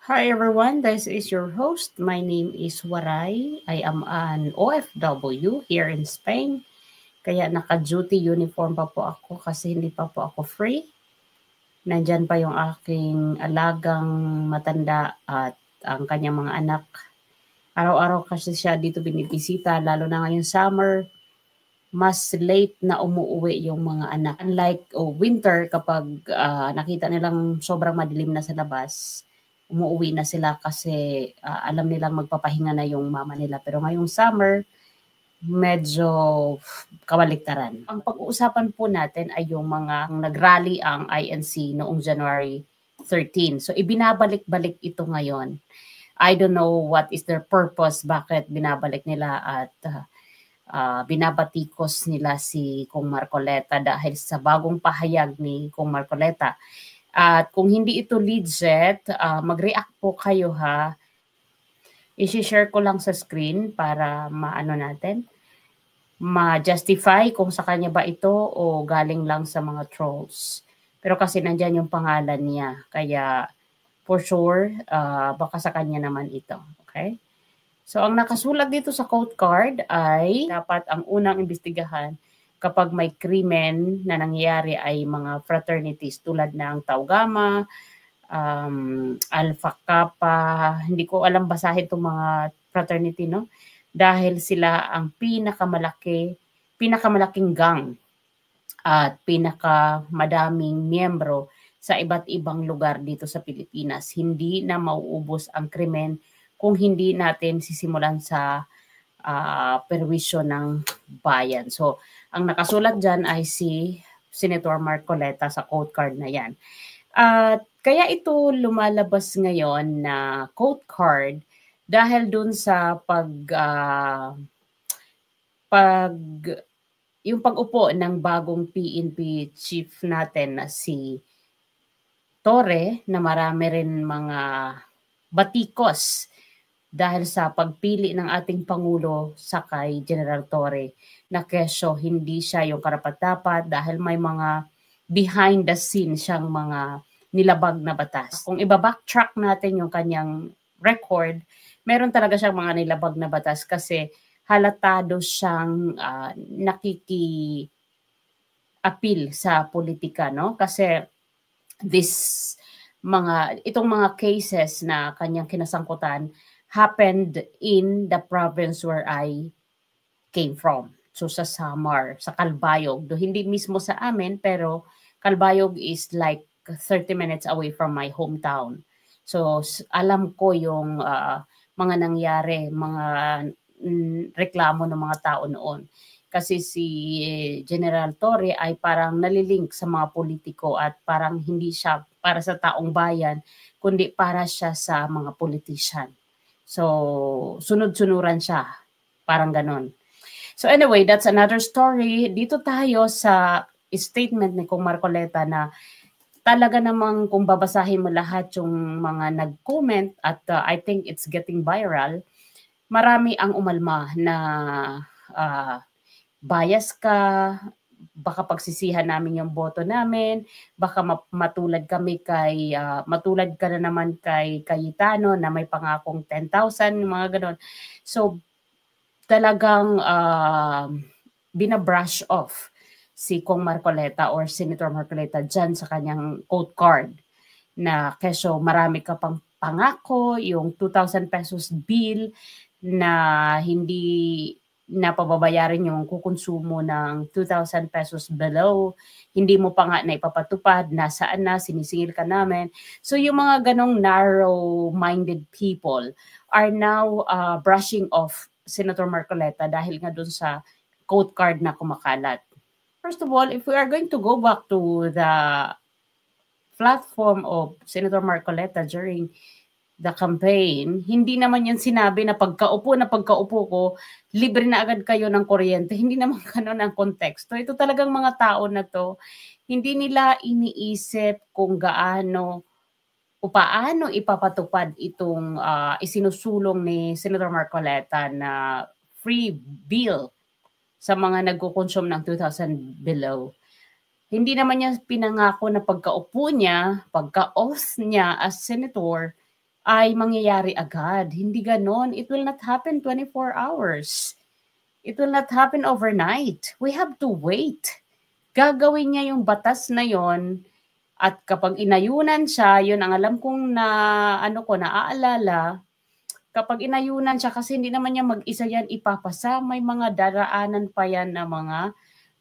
Hi everyone, this is your host. My name is Waray. I am an OFW here in Spain. Kaya naka-duty uniform pa po ako kasi hindi pa po ako free. Nandyan pa yung aking alagang matanda at ang kanyang mga anak. Araw-araw kasi siya dito binibisita, lalo na ngayong summer. Mas late na umuuwi yung mga anak. Unlike winter, kapag nakita nilang sobrang madilim na sa labas, umuuwi na sila kasi alam nilang magpapahinga na yung mama nila. Pero ngayong summer, medyo kabaliktaran. Ang pag-uusapan po natin ay yung mga nag-rally ang INC noong January 13. So ibinabalik-balik ito ngayon. I don't know what is their purpose, bakit binabalik nila at binabatikos nila si Kong Marcoleta dahil sa bagong pahayag ni Kong Marcoleta. At kung hindi ito legit, mag-react po kayo ha. I-share ko lang sa screen para maano natin, ma-justify kung sa kanya ba ito o galing lang sa mga trolls. Pero kasi nandyan yung pangalan niya, kaya for sure, baka sa kanya naman ito. Okay? So, ang nakasulat dito sa quote card ay dapat ang unang imbestigahan kapag may krimen na nangyayari ay mga fraternities tulad ng Tau Gamma, Alpha Kappa, hindi ko alam basahin itong mga fraternity, no? Dahil sila ang pinakamalaking gang at pinakamadaming miyembro sa iba't ibang lugar dito sa Pilipinas. Hindi na mauubos ang krimen kung hindi natin sisimulan sa perwisyo ng bayan. So, ang nakasulat dyan ay si Senator Marcoleta sa quote card na yan. At kaya ito lumalabas ngayon na quote card dahil dun sa yung pag-upo ng bagong PNP chief natin na si Torre, na marami rin mga batikos dahil sa pagpili ng ating Pangulo sa kay General Torre na kesyo hindi siya yung karapat-dapat dahil may mga behind the scenes siyang mga nilabag na batas. Kung iba-backtrack natin yung kanyang record, meron talaga siyang mga nilabag na batas kasi halatado siyang nakiki-appeal sa politika, no? Kasi itong mga cases na kanyang kinasangkutan happened in the province where I came from. So sa Samar, sa Calbayog. Hindi mismo sa amin, pero Calbayog is like 30 minutes away from my hometown. So alam ko yung mga nangyari, mga reklamo ng mga tao noon. Kasi si General Torre ay parang nalilink sa mga politiko at parang hindi siya para sa taong bayan, kundi para siya sa mga politician. So, sunod-sunuran siya. Parang ganon. So anyway, that's another story. Dito tayo sa statement ni Kong Marcoleta na talaga namang kung babasahin mo lahat yung mga nag-comment at I think it's getting viral, marami ang umalma na bias ka, baka pagsisihan namin yung boto namin, baka matulad ka na naman kay Cayetano na may pangakong 10,000, mga ganon. So, talagang binabrush off si Kong Marcoleta or Senator Marcoleta dyan sa kanyang quote card na kesyo marami ka pang pangako, yung 2,000 pesos bill na hindi napababayaran yung kukonsumo ng 2,000 pesos below, hindi mo pa nga na ipapatupad, nasaan na, sinisingil ka namin. So yung mga ganong narrow-minded people are now brushing off Senator Marcoleta dahil nga dun sa quote card na kumakalat. First of all, if we are going to go back to the platform of Senator Marcoleta during the campaign, hindi naman yan sinabi na pagkaupo ko, libre na agad kayo ng kuryente. Hindi naman ganun ang konteksto. Ito talagang mga tao na to, hindi nila iniisip kung gaano o paano ipapatupad itong isinusulong ni Senator Marcoleta na free bill sa mga nagkukonsume ng 2,000 below. Hindi naman niya pinangako na pagka-oath niya as senator, ay mangyayari agad. Hindi ganon. It will not happen 24 hours. It will not happen overnight. We have to wait. Gagawin niya yung batas na yon, at kapag inayunan siya, yun ang alam kong naaalala, kapag inayunan siya, kasi hindi naman niya mag-isa yan ipapasa, may mga daraanan pa yan na mga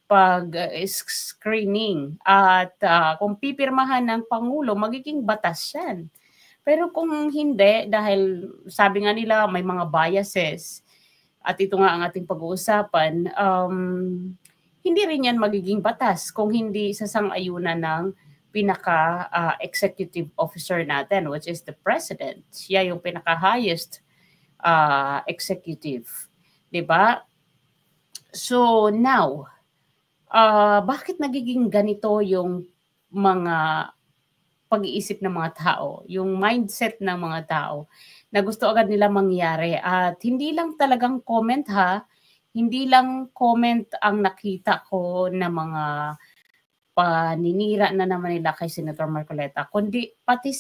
pag-screening. At kung pipirmahan ng Pangulo, magiging batas yan. Pero kung hindi, dahil sabi nga nila may mga biases, at ito nga ang ating pag-uusapan, hindi rin yan magiging batas kung hindi sasang-ayunan ng pinaka-executive officer natin, which is the president. Siya yung pinaka-highest executive. Diba? So now, bakit nagiging ganito yung mga pag-iisip ng mga tao, yung mindset ng mga tao na gusto agad nila mangyari? At hindi lang talagang comment ha, hindi lang comment ang nakita ko na mga paninira na naman nila kay Senator Marcoleta, kundi pati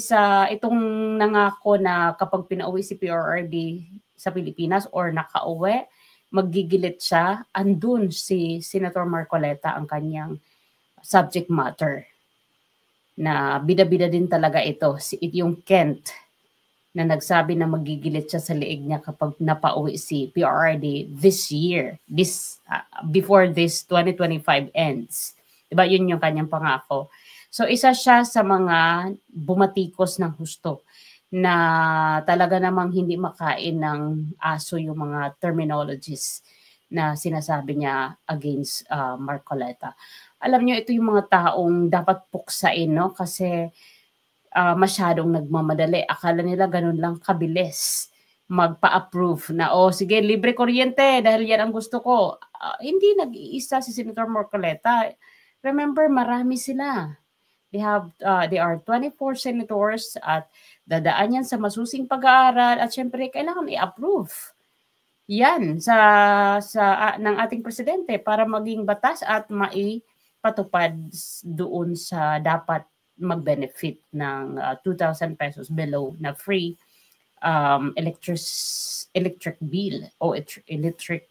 sa itong nangako na kapag pinauwi si PRRD sa Pilipinas or nakauwi, maggigilit siya, andun si Senator Marcoleta ang kanyang subject matter. Na bida-bida din talaga ito, yung Kent, na nagsabi na magigilit siya sa liig niya kapag napauwi si PRRD this year, before this 2025 ends. Diba? Yun yung kanyang pangako. So isa siya sa mga bumatikos ng husto na talaga namang hindi makain ng aso yung mga terminologies na sinasabi niya against Marcoleta. Alam niyo, ito yung mga taong dapat puksain, no? Kasi masyadong nagmamadali. Akala nila ganun lang kabilis magpa-approve na, sige, libre kuryente dahil yan ang gusto ko. Hindi nag-iisa si Senator Marcoleta. Remember, marami sila. They are 24 senators at dadaan yan sa masusing pag-aaral at syempre kailangan i-approve yan ng ating presidente para maging batas at maipatupad doon sa dapat mag-benefit ng 2,000 pesos below na free electric bill o electric,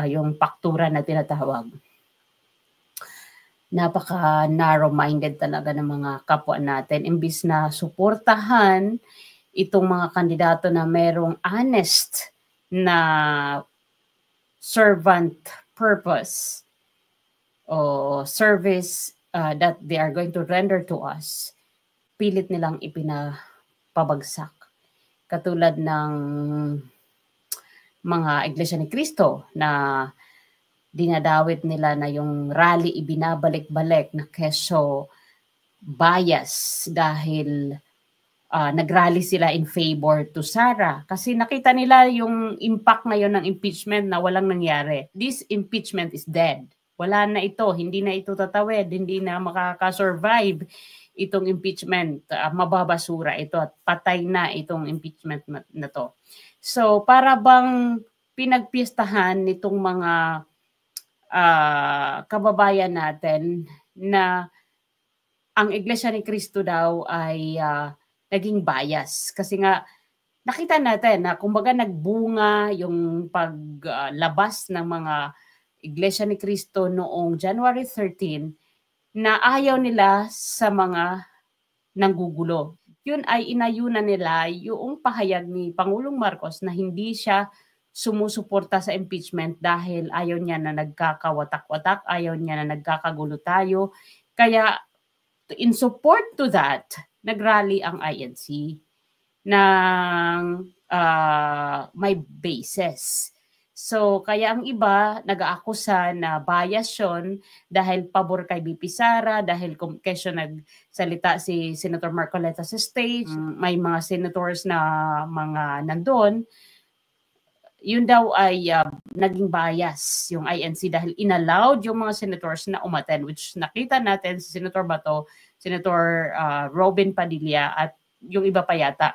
yung faktura na tinatawag. Napaka-narrow-minded talaga ng mga kapwa natin. Imbis na suportahan itong mga kandidato na merong honest na servant purpose o service that they are going to render to us, pilit nilang ipinapabagsak. Katulad ng mga Iglesia ni Cristo na dinadawit nila na yung rally ibinabalik-balik na keso bias dahil nagrally sila in favor to Sara. Kasi nakita nila yung impact ngayon ng impeachment na walang nangyari. This impeachment is dead. Wala na ito, hindi na ito tatawid, hindi na makakasurvive itong impeachment. Mababasura ito at patay na itong impeachment na to. So para bang pinagpiestahan nitong mga kababayan natin na ang Iglesia ni Cristo daw ay naging bias. Kasi nga nakita natin na kumbaga nagbunga yung paglabas ng mga Iglesia ni Cristo noong January 13 na ayaw nila sa mga nanggugulo. Yun ay inayunan nila yung pahayag ni Pangulong Marcos na hindi siya sumusuporta sa impeachment dahil ayaw niya na nagkakawatak-watak, ayaw niya na nagkakagulo tayo. Kaya in support to that, nagrally ang INC ng may basis. So kaya ang iba nag-aakusa na bias yun dahil pabor kay BP Sara, dahil kesyo nagsalita si Senator Marcoleta sa stage, may mga senators na mga nandun, yun daw ay naging bias yung INC dahil inallowed yung mga senators na umattend, which nakita natin si Senator Bato, Senator Robin Padilla at yung iba pa yata.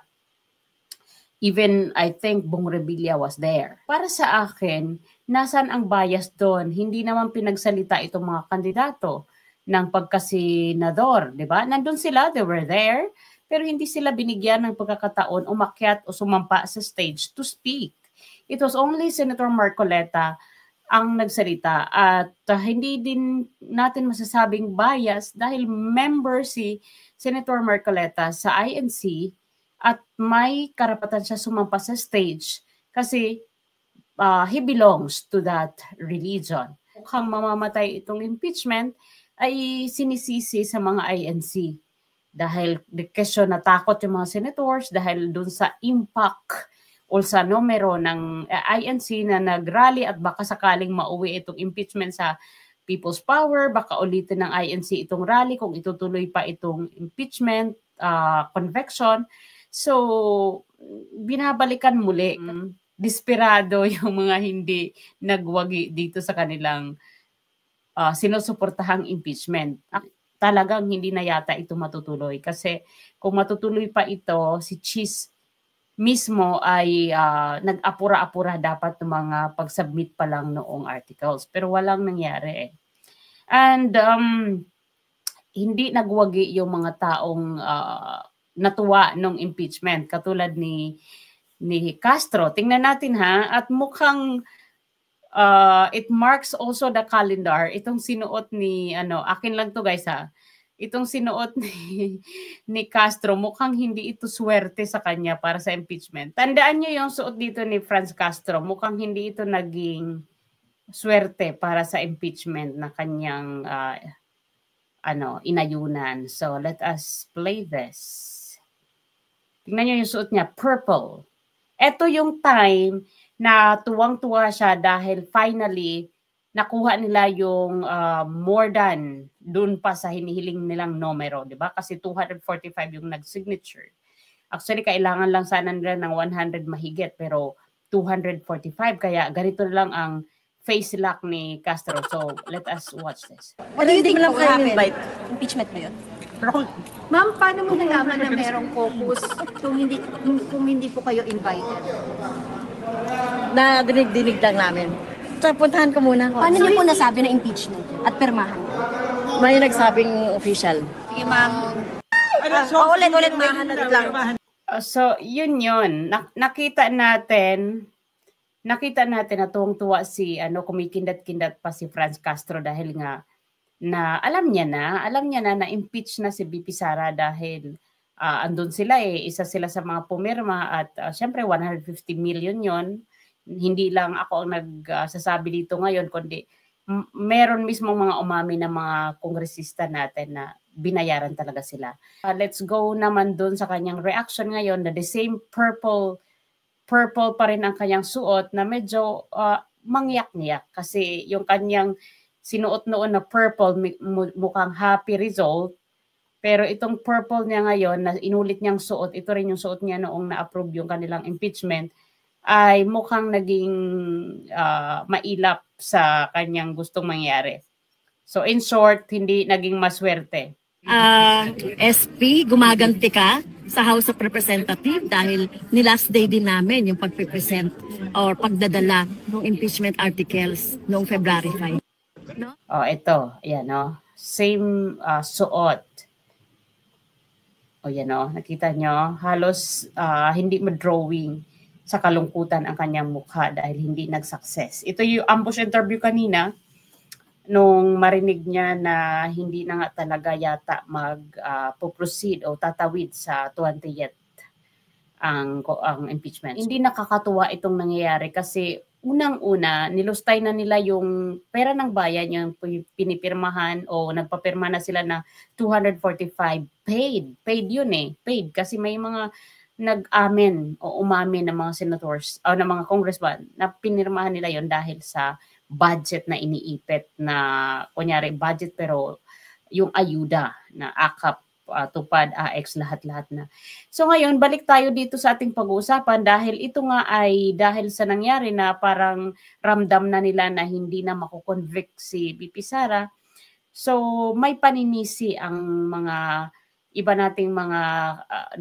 Even I think Bong Revilla was there. Para sa akin, nasan ang bias doon? Hindi naman pinagsalita itong mga kandidato ng pagkasenador, di ba? Nandun sila, they were there. pero hindi sila binigyan ng pagkakataon umakyat o sumampa sa stage to speak. It was only Senator Marcoleta ang nagsalita at hindi din natin masasabing bias dahil member si Senator Marcoleta sa INC at may karapatan siya sumampa sa stage kasi he belongs to that religion. Mukhang mamamatay itong impeachment ay sinisisi sa mga INC dahil kesyo natakot yung mga senators dahil dun sa impact o sa numero ng INC na nag-rally at baka sakaling mauwi itong impeachment sa People's Power, baka ulitin ng INC itong rally kung itutuloy pa itong impeachment, conviction. So, binabalikan muli. Desperado yung mga hindi nagwagi dito sa kanilang sinusuportahang impeachment. Talagang hindi na yata ito matutuloy kasi kung matutuloy pa ito, si Cheese mismo ay nag-apura-apura dapat ng mga pag-submit pa lang noong articles. Pero walang nangyari. And hindi nagwagi yung mga taong natuwa nung impeachment katulad ni Castro. Tingnan natin ha, at mukhang it marks also the calendar. Itong sinuot ni akin lang to guys ha. Itong sinuot ni Castro, mukhang hindi ito swerte sa kanya para sa impeachment. Tandaan niyo yung suot dito ni Franz Castro, mukhang hindi ito naging swerte para sa impeachment na kanyang inayunan. So let us play this. Tingnan niyo yung suot niya, purple. Ito yung time na tuwang-tuwa siya dahil finally nakuha nila yung more than dun pa sa hinihiling nilang numero, di ba? Kasi 245 yung nag-signature. Actually, kailangan lang sana nila ng 100 mahigit, pero 245. Kaya ganito lang ang face lock ni Castro. So, let us watch this. What do you think will happen? Impeachment mo yun? Ma'am, paano mo nalaman na merong caucus kung hindi po kayo invited? Nadinig-dinig lang namin. So, puntahan ko muna. Paano niyo po nasabi na impeachment at pirmahan? May nagsabing official. Sige, ma'am. Ulit-ulit mahanap lang. So, yun. Nakita natin na tuwang-tuwa si kumikindat-kindat pa si Franz Castro dahil nga na alam niya na impeach na si BP Sara dahil andun sila isa sila sa mga pumirma at syempre 150 million yon. Hindi lang ako ang nagsasabi dito ngayon kundi meron mismo mga umami na mga kongresista natin na binayaran talaga sila. Let's go naman dun sa kanyang reaction ngayon na the same purple pa rin ang kanyang suot na medyo mangyak-nyak kasi yung kanyang sinuot noon na purple mukhang happy result. Pero itong purple niya ngayon na inulit niyang suot, ito rin yung suot niya noong na-approve yung kanilang impeachment, ay mukhang naging mailap sa kanyang gustong mangyari. So in short, hindi naging maswerte. SP, gumaganti ka sa House of Representatives dahil ni-last day din namin yung pag-present or pagdadala ng impeachment articles noong February 5. No? Ito. Ayan, same suot. Yan, nakita nyo, halos hindi ma-drawing sa kalungkutan ang kanyang mukha dahil hindi nag-success. Ito yung ambush interview kanina nung marinig niya na hindi na nga talaga yata mag-proceed o tatawid sa 20th ang impeachment. Hindi nakakatuwa itong nangyayari kasi unang-una, nilustay na nila yung pera ng bayan, yung pinipirmahan o nagpapirma na sila na 245 paid. Paid yun paid kasi may mga nag-amen o umamin ng mga senators o ng mga congressman na pinirmahan nila yon dahil sa budget na iniipit na kunyari budget pero yung ayuda na AKAP, tupad, AX, lahat-lahat na. So ngayon, balik tayo dito sa ating pag-uusapan dahil ito nga ay dahil sa nangyari na parang ramdam na nila na hindi na makukonvict si BP Sara. So may paninisi ang mga iba nating mga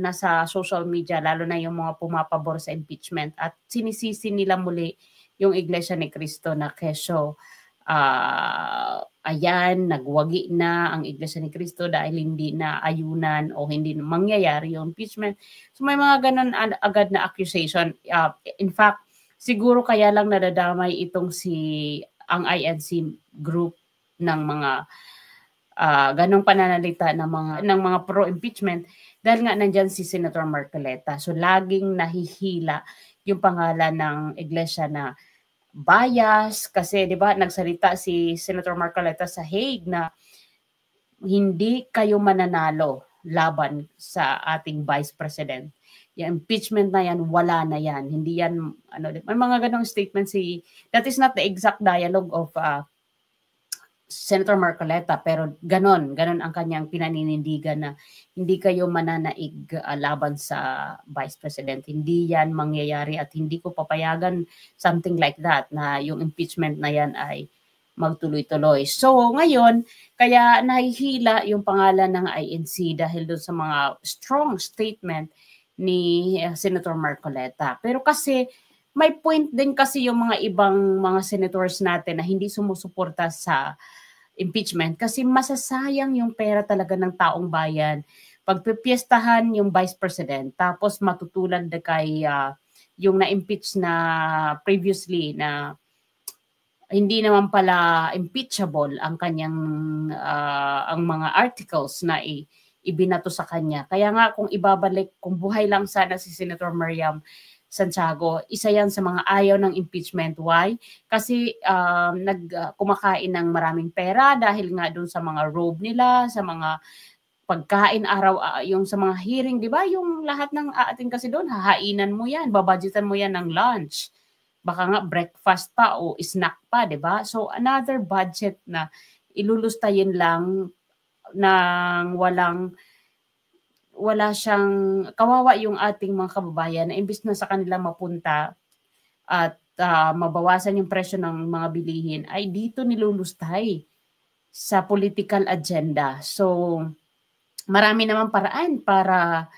nasa social media, lalo na yung mga pumapabor sa impeachment at sinisisi nila muli yung Iglesia ni Cristo na kesyo ayan, nagwagi na ang Iglesia ni Cristo dahil hindi na ayunan o hindi na mangyayari yung impeachment. So may mga ganun agad na accusation. In fact, siguro kaya lang nadadamay itong ang INC group ng mga ganong pananalita ng mga pro-impeachment dahil nga nandyan si Senator Marcoleta. So laging nahihila yung pangalan ng Iglesia na bias kasi 'di ba nagsalita si Senator Marcoleta sa Hague na hindi kayo mananalo laban sa ating Vice President. Yung impeachment na yan, wala na yan. Hindi yan, may mga ganong statement that is not the exact dialogue of Senator Marcoleta, pero ganon ang kanyang pinaninindigan na hindi kayo mananaig laban sa Vice President. Hindi yan mangyayari at hindi ko papayagan something like that na yung impeachment na yan ay magtuloy-tuloy. So ngayon, kaya nahihila yung pangalan ng INC dahil doon sa mga strong statement ni Senator Marcoleta. Pero kasi may point din kasi yung mga ibang mga senators natin na hindi sumusuporta sa impeachment kasi masasayang yung pera talaga ng taong bayan. Pagpipiestahan yung Vice President tapos matutulan na kay yung na-impeach na previously na hindi naman pala impeachable ang kanyang ang mga articles na ibinato sa kanya. Kaya nga kung ibabalik, kung buhay lang sana si Senator Miriam Santiago, isa yan sa mga ayaw ng impeachment. Why? Kasi kumakain ng maraming pera dahil nga doon sa mga robe nila, sa mga pagkain araw, yung sa mga hearing, di ba? Yung lahat ng atin kasi doon, hahainan mo yan, babudgetan mo yan ng lunch. Baka nga breakfast pa o snack pa, di ba? So another budget na ilulustayin lang ng wala siyang, kawawa yung ating mga kababayan na imbis na sa kanila mapunta at mabawasan yung presyo ng mga bilihin, ay dito nilulustay sa political agenda. So, marami naman paraan para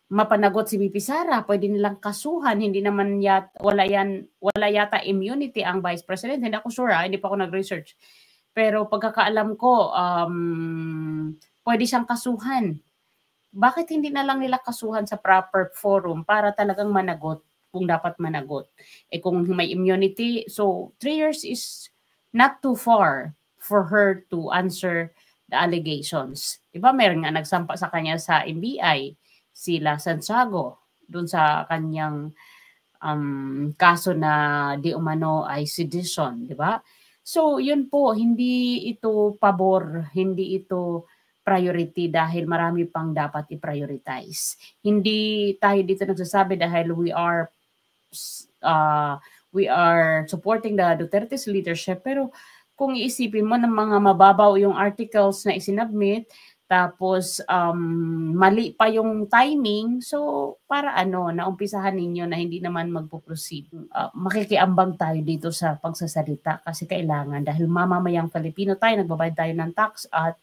mapanagot si VP Sara. Pwede nilang kasuhan, hindi naman wala yata immunity ang Vice President. Hindi ako sure, hindi pa ako nag-research. Pero pagkakaalam ko, pwede siyang kasuhan. Bakit hindi na lang nila kasuhan sa proper forum para talagang managot kung dapat managot? Kung may immunity, so 3 years is not too far for her to answer the allegations. Diba meron nga nagsampa sa kanya sa NBI, sila Santiago, dun sa kanyang kaso na di umano ay sedition, diba? So yun po, hindi ito pabor, hindi ito priority dahil marami pang dapat i-prioritize. Hindi tayo dito nagsasabi dahil we are supporting the Duterte's leadership, pero kung iisipin mo ng mga mababaw yung articles na isinubmit, tapos mali pa yung timing, so para naumpisahan ninyo na hindi naman magpo-proceed. Makikiambang tayo dito sa pagsasalita kasi kailangan dahil mamamayang Filipino tayo, nagbabayad tayo ng tax at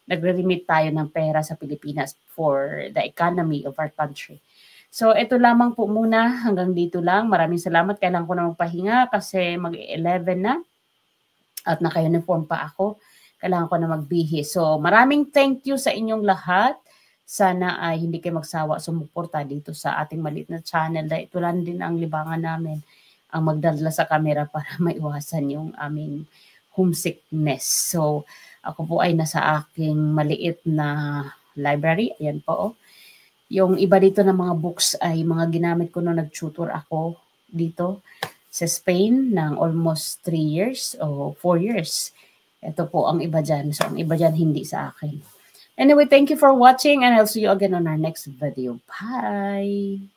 nagre-remit tayo ng pera sa Pilipinas for the economy of our country. So ito lamang po muna, hanggang dito lang. Maraming salamat. Kailangan ko na magpahinga kasi mag-11 na at naka-uniform pa ako. Kailangan ko na magbihis. So maraming thank you sa inyong lahat. Sana ay hindi kayo magsawa sumuporta dito sa ating maliit na channel. Dahil ito lang din ang libangan namin, ang magdadala sa camera para maiwasan yung aming homesickness. So ako po ay nasa aking maliit na library. Ayan po. Yung iba dito ng mga books ay mga ginamit ko nung nag-tutor ako dito sa Spain ng almost 3 years o 4 years. Ito po ang iba dyan. So ang iba dyan hindi sa akin. Anyway, thank you for watching and I'll see you again on our next video. Bye!